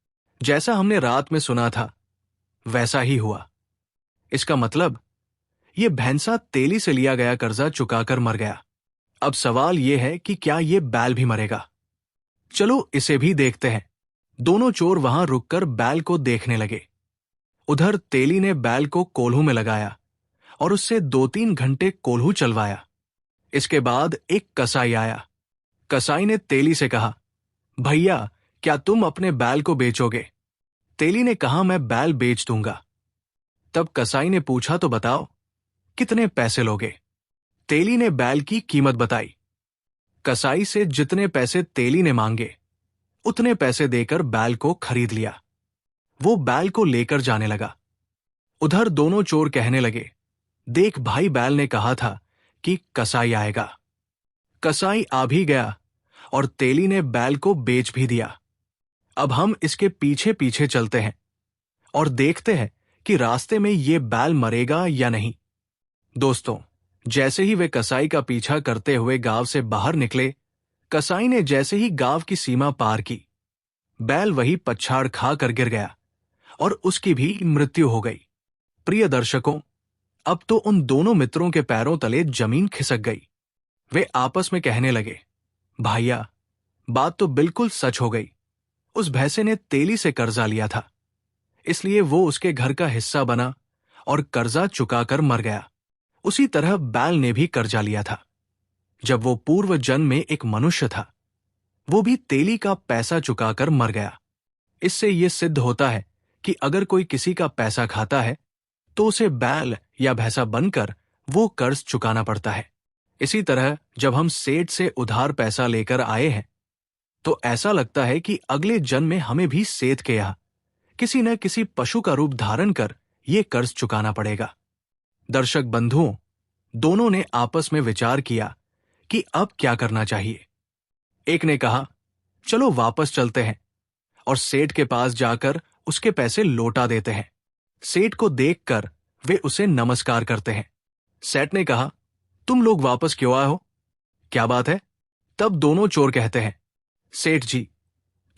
जैसा हमने रात में सुना था वैसा ही हुआ। इसका मतलब ये भैंसा तेली से लिया गया कर्जा चुकाकर मर गया। अब सवाल यह है कि क्या ये बैल भी मरेगा? चलो इसे भी देखते हैं। दोनों चोर वहां रुककर बैल को देखने लगे। उधर तेली ने बैल को कोल्हू में लगाया और उससे 2-3 घंटे कोल्हू चलवाया। इसके बाद एक कसाई आया। कसाई ने तेली से कहा, भैया, क्या तुम अपने बैल को बेचोगे? तेली ने कहा, मैं बैल बेच दूंगा। तब कसाई ने पूछा, तो बताओ, कितने पैसे लोगे? तेली ने बैल की कीमत बताई। कसाई से जितने पैसे तेली ने मांगे उतने पैसे देकर बैल को खरीद लिया। वो बैल को लेकर जाने लगा। उधर दोनों चोर कहने लगे, देख भाई, बैल ने कहा था कि कसाई आएगा। कसाई आ भी गया और तेली ने बैल को बेच भी दिया। अब हम इसके पीछे पीछे चलते हैं और देखते हैं कि रास्ते में ये बैल मरेगा या नहीं। दोस्तों, जैसे ही वे कसाई का पीछा करते हुए गांव से बाहर निकले, कसाई ने जैसे ही गांव की सीमा पार की, बैल वही पछाड़ खाकर गिर गया और उसकी भी मृत्यु हो गई। प्रिय दर्शकों, अब तो उन दोनों मित्रों के पैरों तले जमीन खिसक गई। वे आपस में कहने लगे, भाइया, बात तो बिल्कुल सच हो गई। उस भैंसे ने तेली से कर्जा लिया था, इसलिए वो उसके घर का हिस्सा बना और कर्जा चुकाकर मर गया। उसी तरह बैल ने भी कर्जा लिया था। जब वो पूर्व जन्म में एक मनुष्य था, वो भी तेली का पैसा चुकाकर मर गया। इससे यह सिद्ध होता है कि अगर कोई किसी का पैसा खाता है तो उसे बैल या भैंसा बनकर वो कर्ज चुकाना पड़ता है। इसी तरह जब हम सेठ से उधार पैसा लेकर आए हैं तो ऐसा लगता है कि अगले जन्म में हमें भी सेठ के यहाँ किसी न किसी पशु का रूप धारण कर ये कर्ज चुकाना पड़ेगा। दर्शक बंधुओं, दोनों ने आपस में विचार किया कि अब क्या करना चाहिए। एक ने कहा, चलो वापस चलते हैं और सेठ के पास जाकर उसके पैसे लौटा देते हैं। सेठ को देखकर वे उसे नमस्कार करते हैं। सेठ ने कहा, तुम लोग वापस क्यों आए हो? क्या बात है? तब दोनों चोर कहते हैं, सेठ जी,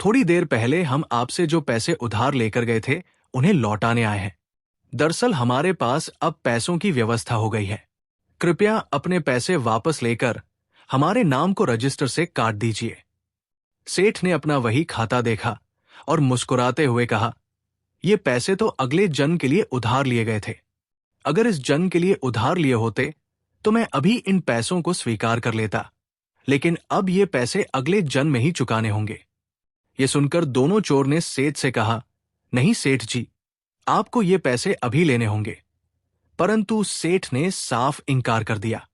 थोड़ी देर पहले हम आपसे जो पैसे उधार लेकर गए थे उन्हें लौटाने आए हैं। दरअसल हमारे पास अब पैसों की व्यवस्था हो गई है। कृपया अपने पैसे वापस लेकर हमारे नाम को रजिस्टर से काट दीजिए। सेठ ने अपना वही खाता देखा और मुस्कुराते हुए कहा, ये पैसे तो अगले जन्म के लिए उधार लिए गए थे। अगर इस जन्म के लिए उधार लिए होते तो मैं अभी इन पैसों को स्वीकार कर लेता, लेकिन अब ये पैसे अगले जन्म में ही चुकाने होंगे। ये सुनकर दोनों चोर ने सेठ से कहा, नहीं सेठ जी, आपको ये पैसे अभी लेने होंगे। परंतु सेठ ने साफ इनकार कर दिया।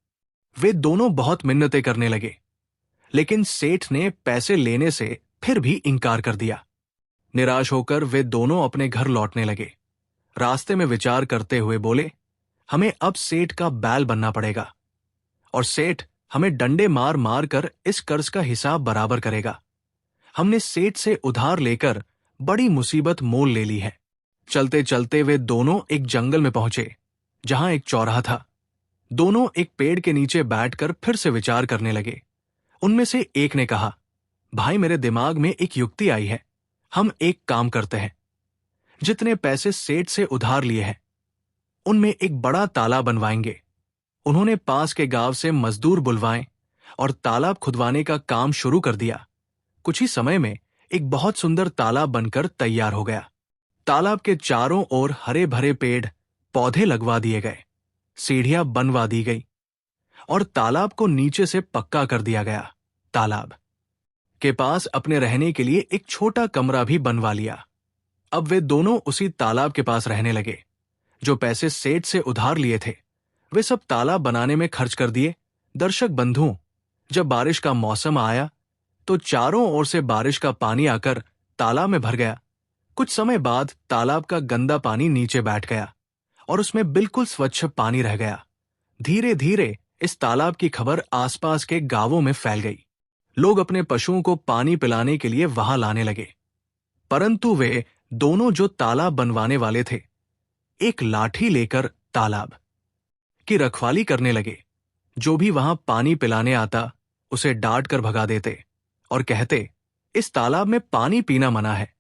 वे दोनों बहुत मिन्नतें करने लगे, लेकिन सेठ ने पैसे लेने से फिर भी इनकार कर दिया। निराश होकर वे दोनों अपने घर लौटने लगे। रास्ते में विचार करते हुए बोले, हमें अब सेठ का बैल बनना पड़ेगा और सेठ हमें डंडे मार मार कर इस कर्ज का हिसाब बराबर करेगा। हमने सेठ से उधार लेकर बड़ी मुसीबत मोल ले ली है। चलते चलते वे दोनों एक जंगल में पहुंचे जहां एक चौराहा था। दोनों एक पेड़ के नीचे बैठकर फिर से विचार करने लगे। उनमें से एक ने कहा, भाई, मेरे दिमाग में एक युक्ति आई है। हम एक काम करते हैं, जितने पैसे सेठ से उधार लिए हैं उनमें एक बड़ा तालाब बनवाएंगे। उन्होंने पास के गांव से मजदूर बुलवाए और तालाब खुदवाने का काम शुरू कर दिया। कुछ ही समय में एक बहुत सुंदर तालाब बनकर तैयार हो गया। तालाब के चारों ओर हरे भरे पेड़ पौधे लगवा दिए गए, सीढ़ियां बनवा दी गई और तालाब को नीचे से पक्का कर दिया गया। तालाब के पास अपने रहने के लिए एक छोटा कमरा भी बनवा लिया। अब वे दोनों उसी तालाब के पास रहने लगे। जो पैसे सेठ से उधार लिए थे वे सब तालाब बनाने में खर्च कर दिए। दर्शक बंधुओं, जब बारिश का मौसम आया तो चारों ओर से बारिश का पानी आकर तालाब में भर गया। कुछ समय बाद तालाब का गंदा पानी नीचे बैठ गया और उसमें बिल्कुल स्वच्छ पानी रह गया। धीरे धीरे इस तालाब की खबर आसपास के गांवों में फैल गई। लोग अपने पशुओं को पानी पिलाने के लिए वहां लाने लगे। परंतु वे दोनों जो तालाब बनवाने वाले थे एक लाठी लेकर तालाब की रखवाली करने लगे। जो भी वहां पानी पिलाने आता उसे डांट कर भगा देते और कहते, इस तालाब में पानी पीना मना है,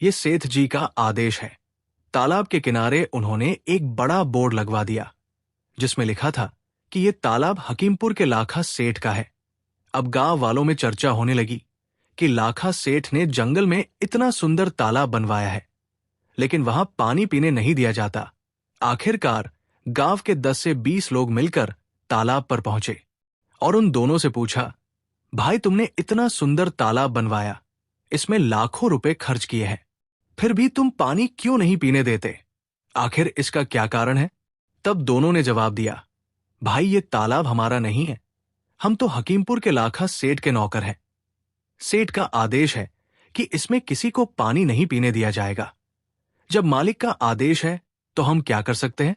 ये सेठ जी का आदेश है। तालाब के किनारे उन्होंने एक बड़ा बोर्ड लगवा दिया जिसमें लिखा था कि ये तालाब हकीमपुर के लाखा सेठ का है। अब गांव वालों में चर्चा होने लगी कि लाखा सेठ ने जंगल में इतना सुंदर तालाब बनवाया है, लेकिन वहां पानी पीने नहीं दिया जाता। आखिरकार गांव के 10 से 20 लोग मिलकर तालाब पर पहुंचे और उन दोनों से पूछा, भाई तुमने इतना सुंदर तालाब बनवाया, इसमें लाखों रुपए खर्च किए हैं, फिर भी तुम पानी क्यों नहीं पीने देते? आखिर इसका क्या कारण है? तब दोनों ने जवाब दिया, भाई ये तालाब हमारा नहीं है, हम तो हकीमपुर के लाखा सेठ के नौकर हैं। सेठ का आदेश है कि इसमें किसी को पानी नहीं पीने दिया जाएगा। जब मालिक का आदेश है तो हम क्या कर सकते हैं?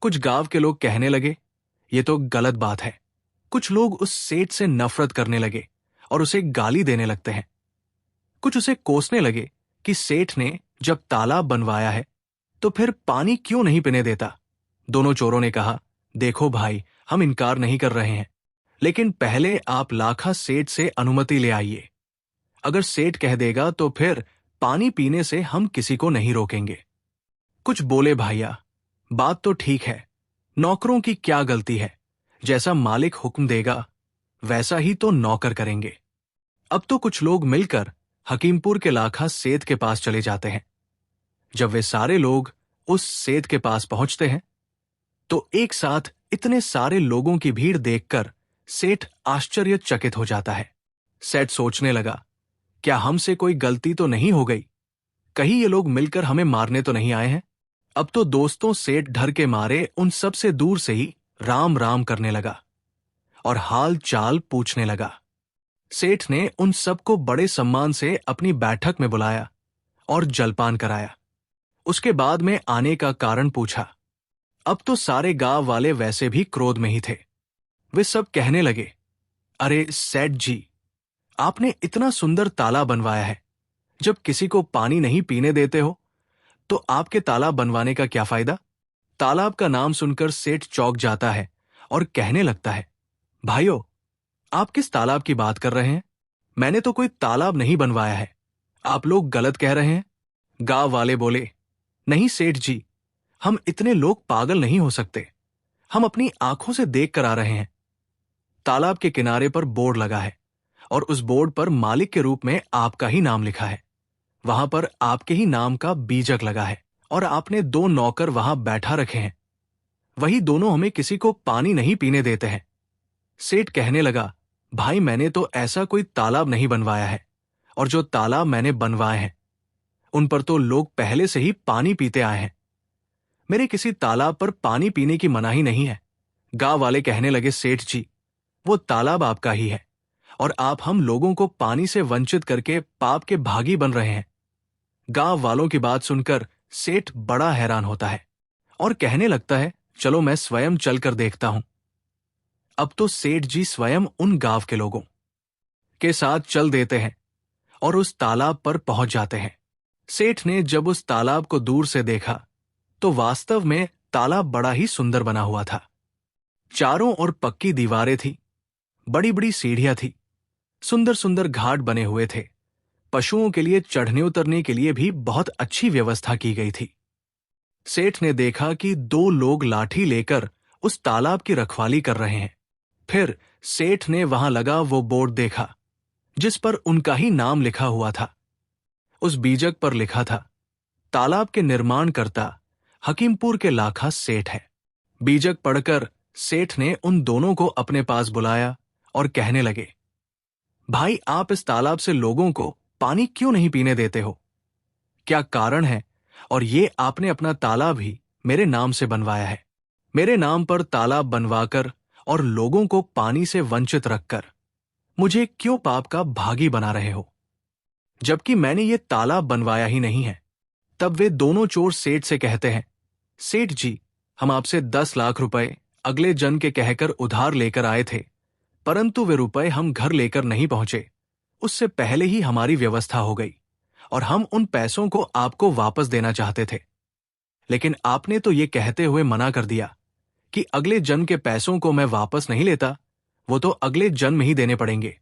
कुछ गांव के लोग कहने लगे, ये तो गलत बात है। कुछ लोग उस सेठ से नफरत करने लगे और उसे गाली देने लगते हैं। कुछ उसे कोसने लगे कि सेठ ने जब तालाब बनवाया है तो फिर पानी क्यों नहीं पीने देता। दोनों चोरों ने कहा, देखो भाई, हम इनकार नहीं कर रहे हैं, लेकिन पहले आप लाखा सेठ से अनुमति ले आइए। अगर सेठ कह देगा तो फिर पानी पीने से हम किसी को नहीं रोकेंगे। कुछ बोले, भैया बात तो ठीक है, नौकरों की क्या गलती है, जैसा मालिक हुक्म देगा वैसा ही तो नौकर करेंगे। अब तो कुछ लोग मिलकर हकीमपुर के लाखा सेठ के पास चले जाते हैं। जब वे सारे लोग उस सेठ के पास पहुंचते हैं तो एक साथ इतने सारे लोगों की भीड़ देखकर सेठ आश्चर्यचकित हो जाता है। सेठ सोचने लगा, क्या हमसे कोई गलती तो नहीं हो गई? कहीं ये लोग मिलकर हमें मारने तो नहीं आए हैं? अब तो दोस्तों सेठ डर के मारे उन सब से दूर से ही राम राम करने लगा और हाल चाल पूछने लगा। सेठ ने उन सबको बड़े सम्मान से अपनी बैठक में बुलाया और जलपान कराया। उसके बाद में आने का कारण पूछा। अब तो सारे गांव वाले वैसे भी क्रोध में ही थे। वे सब कहने लगे, अरे सेठ जी, आपने इतना सुंदर तालाब बनवाया है, जब किसी को पानी नहीं पीने देते हो तो आपके तालाब बनवाने का क्या फायदा? तालाब का नाम सुनकर सेठ चौंक जाता है और कहने लगता है, भाइयों, आप किस तालाब की बात कर रहे हैं? मैंने तो कोई तालाब नहीं बनवाया है, आप लोग गलत कह रहे हैं। गांव वाले बोले, नहीं सेठ जी, हम इतने लोग पागल नहीं हो सकते, हम अपनी आंखों से देख कर आ रहे हैं। तालाब के किनारे पर बोर्ड लगा है और उस बोर्ड पर मालिक के रूप में आपका ही नाम लिखा है। वहां पर आपके ही नाम का बीजक लगा है और आपने 2 नौकर वहां बैठा रखे हैं। वही दोनों हमें किसी को पानी नहीं पीने देते हैं। सेठ कहने लगा, भाई मैंने तो ऐसा कोई तालाब नहीं बनवाया है, और जो तालाब मैंने बनवाए हैं उन पर तो लोग पहले से ही पानी पीते आए हैं। मेरे किसी तालाब पर पानी पीने की मनाही नहीं है। गांव वाले कहने लगे, सेठ जी, वो तालाब आपका ही है और आप हम लोगों को पानी से वंचित करके पाप के भागी बन रहे हैं। गांव वालों की बात सुनकर सेठ बड़ा हैरान होता है और कहने लगता है, चलो मैं स्वयं चलकर देखता हूं। अब तो सेठ जी स्वयं उन गांव के लोगों के साथ चल देते हैं और उस तालाब पर पहुंच जाते हैं। सेठ ने जब उस तालाब को दूर से देखा तो वास्तव में तालाब बड़ा ही सुंदर बना हुआ था। चारों ओर पक्की दीवारें थी, बड़ी बड़ी सीढ़ियां थी, सुंदर सुंदर घाट बने हुए थे। पशुओं के लिए चढ़ने उतरने के लिए भी बहुत अच्छी व्यवस्था की गई थी। सेठ ने देखा कि 2 लोग लाठी लेकर उस तालाब की रखवाली कर रहे हैं। फिर सेठ ने वहां लगा वो बोर्ड देखा जिस पर उनका ही नाम लिखा हुआ था। उस बीजक पर लिखा था, तालाब के निर्माणकर्ता हकीमपुर के लाखा सेठ है। बीजक पढ़कर सेठ ने उन दोनों को अपने पास बुलाया और कहने लगे, भाई आप इस तालाब से लोगों को पानी क्यों नहीं पीने देते हो? क्या कारण है? और ये आपने अपना तालाब ही मेरे नाम से बनवाया है। मेरे नाम पर तालाब बनवाकर और लोगों को पानी से वंचित रखकर मुझे क्यों पाप का भागी बना रहे हो, जबकि मैंने ये तालाब बनवाया ही नहीं है। तब वे दोनों चोर सेठ से कहते हैं, सेठ जी, हम आपसे 10 लाख रुपए अगले जन के कहकर उधार लेकर आए थे, परंतु वे रुपए हम घर लेकर नहीं पहुंचे, उससे पहले ही हमारी व्यवस्था हो गई और हम उन पैसों को आपको वापस देना चाहते थे। लेकिन आपने तो ये कहते हुए मना कर दिया कि अगले जन्म के पैसों को मैं वापस नहीं लेता, वो तो अगले जन्म में ही देने पड़ेंगे।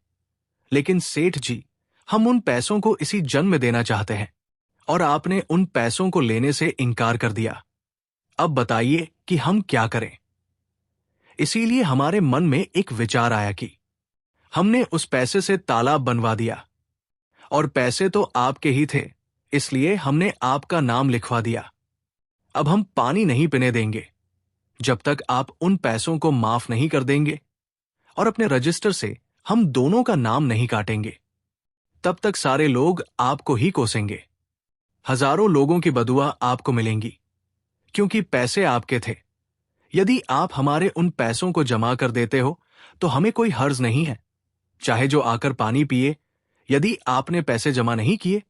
लेकिन सेठ जी, हम उन पैसों को इसी जन्म में देना चाहते हैं और आपने उन पैसों को लेने से इनकार कर दिया। अब बताइए कि हम क्या करें? इसीलिए हमारे मन में एक विचार आया कि हमने उस पैसे से तालाब बनवा दिया, और पैसे तो आपके ही थे, इसलिए हमने आपका नाम लिखवा दिया। अब हम पानी नहीं पीने देंगे जब तक आप उन पैसों को माफ नहीं कर देंगे, और अपने रजिस्टर से हम दोनों का नाम नहीं काटेंगे। तब तक सारे लोग आपको ही कोसेंगे। हजारों लोगों की बदुआ आपको मिलेंगी, क्योंकि पैसे आपके थे। यदि आप हमारे उन पैसों को जमा कर देते हो तो हमें कोई हर्ज नहीं है, चाहे जो आकर पानी पिए। यदि आपने पैसे जमा नहीं किए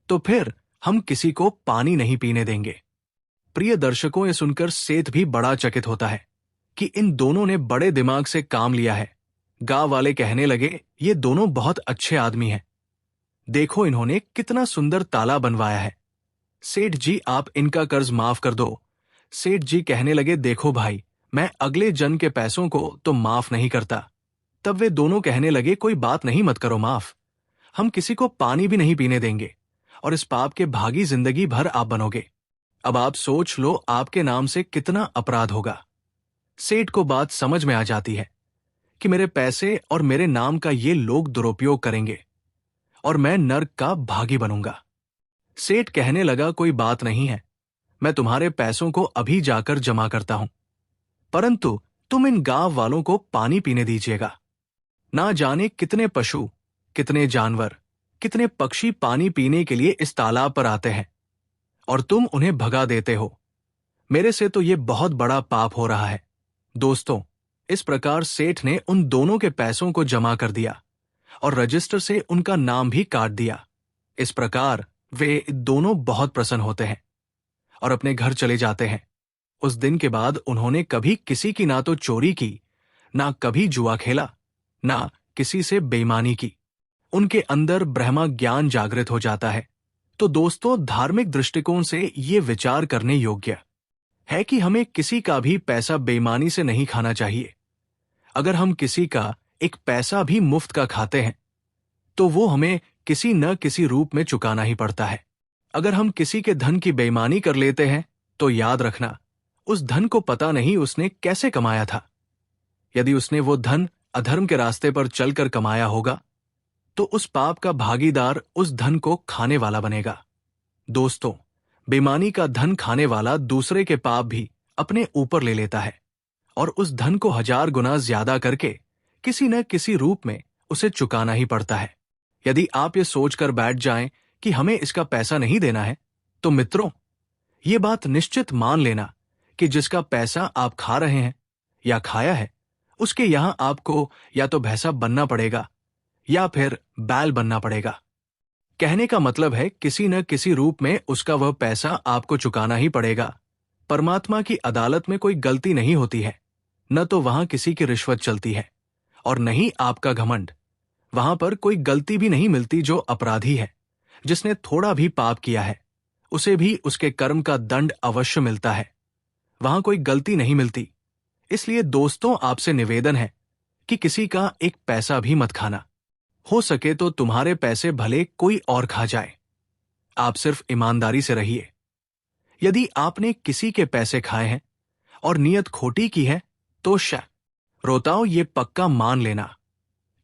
तो फिर हम किसी को पानी नहीं पीने देंगे। प्रिय दर्शकों, ये सुनकर सेठ भी बड़ा चकित होता है कि इन दोनों ने बड़े दिमाग से काम लिया है। गांव वाले कहने लगे, ये दोनों बहुत अच्छे आदमी हैं। देखो इन्होंने कितना सुंदर ताला बनवाया है। सेठ जी, आप इनका कर्ज माफ कर दो। सेठ जी कहने लगे, देखो भाई, मैं अगले जन के पैसों को तो माफ नहीं करता। तब वे दोनों कहने लगे, कोई बात नहीं, मत करो माफ। हम किसी को पानी भी नहीं पीने देंगे, और इस पाप के भागी जिंदगी भर आप बनोगे। अब आप सोच लो आपके नाम से कितना अपराध होगा। सेठ को बात समझ में आ जाती है कि मेरे पैसे और मेरे नाम का ये लोग दुरुपयोग करेंगे और मैं नर्क का भागी बनूंगा। सेठ कहने लगा, कोई बात नहीं है, मैं तुम्हारे पैसों को अभी जाकर जमा करता हूं, परंतु तुम इन गांव वालों को पानी पीने दीजिएगा। ना जाने कितने पशु, कितने जानवर, कितने पक्षी पानी पीने के लिए इस तालाब पर आते हैं, और तुम उन्हें भगा देते हो। मेरे से तो ये बहुत बड़ा पाप हो रहा है। दोस्तों, इस प्रकार सेठ ने उन दोनों के पैसों को जमा कर दिया और रजिस्टर से उनका नाम भी काट दिया। इस प्रकार वे दोनों बहुत प्रसन्न होते हैं और अपने घर चले जाते हैं। उस दिन के बाद उन्होंने कभी किसी की ना तो चोरी की, ना कभी जुआ खेला, ना किसी से बेईमानी की। उनके अंदर ब्रह्मा ज्ञान जागृत हो जाता है। तो दोस्तों, धार्मिक दृष्टिकोण से ये विचार करने योग्य है कि हमें किसी का भी पैसा बेईमानी से नहीं खाना चाहिए। अगर हम किसी का एक पैसा भी मुफ्त का खाते हैं तो वो हमें किसी न किसी रूप में चुकाना ही पड़ता है। अगर हम किसी के धन की बेईमानी कर लेते हैं तो याद रखना, उस धन को पता नहीं उसने कैसे कमाया था। यदि उसने वो धन अधर्म के रास्ते पर चलकर कमाया होगा तो उस पाप का भागीदार उस धन को खाने वाला बनेगा। दोस्तों, बेईमानी का धन खाने वाला दूसरे के पाप भी अपने ऊपर ले लेता है और उस धन को 1000 गुना ज्यादा करके किसी न किसी रूप में उसे चुकाना ही पड़ता है। यदि आप ये सोचकर बैठ जाएं कि हमें इसका पैसा नहीं देना है, तो मित्रों, ये बात निश्चित मान लेना कि जिसका पैसा आप खा रहे हैं या खाया है, उसके यहां आपको या तो भैंसा बनना पड़ेगा या फिर बैल बनना पड़ेगा। कहने का मतलब है, किसी न किसी रूप में उसका वह पैसा आपको चुकाना ही पड़ेगा। परमात्मा की अदालत में कोई गलती नहीं होती है, न तो वहां किसी की रिश्वत चलती है और न ही आपका घमंड। वहां पर कोई गलती भी नहीं मिलती। जो अपराधी है, जिसने थोड़ा भी पाप किया है, उसे भी उसके कर्म का दंड अवश्य मिलता है। वहां कोई गलती नहीं मिलती। इसलिए दोस्तों, आपसे निवेदन है कि किसी का एक पैसा भी मत खाना। हो सके तो तुम्हारे पैसे भले कोई और खा जाए, आप सिर्फ ईमानदारी से रहिए। यदि आपने किसी के पैसे खाए हैं और नियत खोटी की है तो रोताओ, ये पक्का मान लेना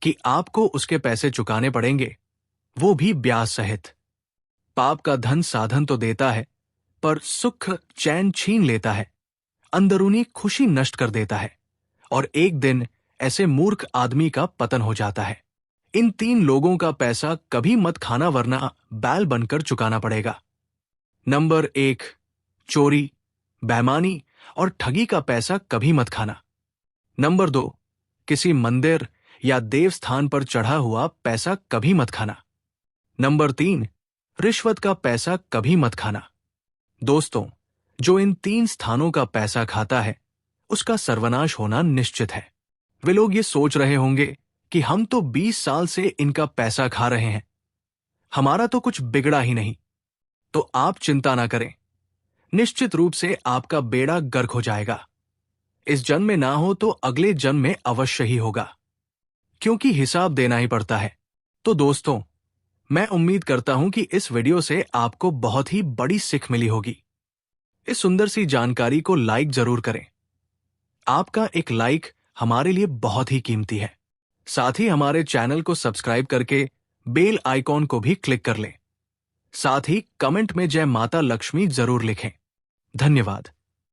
कि आपको उसके पैसे चुकाने पड़ेंगे, वो भी ब्याज सहित। पाप का धन साधन तो देता है, पर सुख चैन छीन लेता है, अंदरूनी खुशी नष्ट कर देता है, और एक दिन ऐसे मूर्ख आदमी का पतन हो जाता है। इन 3 लोगों का पैसा कभी मत खाना, वरना बैल बनकर चुकाना पड़ेगा। नंबर 1, चोरी, बेईमानी और ठगी का पैसा कभी मत खाना। नंबर 2, किसी मंदिर या देव स्थान पर चढ़ा हुआ पैसा कभी मत खाना। नंबर 3, रिश्वत का पैसा कभी मत खाना। दोस्तों, जो इन 3 स्थानों का पैसा खाता है, उसका सर्वनाश होना निश्चित है। वे लोग ये सोच रहे होंगे कि हम तो 20 साल से इनका पैसा खा रहे हैं, हमारा तो कुछ बिगड़ा ही नहीं। तो आप चिंता ना करें, निश्चित रूप से आपका बेड़ा गर्क हो जाएगा। इस जन्म में ना हो तो अगले जन्म में अवश्य ही होगा, क्योंकि हिसाब देना ही पड़ता है। तो दोस्तों, मैं उम्मीद करता हूं कि इस वीडियो से आपको बहुत ही बड़ी सीख मिली होगी। इस सुंदर सी जानकारी को लाइक जरूर करें। आपका एक लाइक हमारे लिए बहुत ही कीमती है। साथ ही हमारे चैनल को सब्सक्राइब करके बेल आइकॉन को भी क्लिक कर लें। साथ ही कमेंट में जय माता लक्ष्मी जरूर लिखें। धन्यवाद।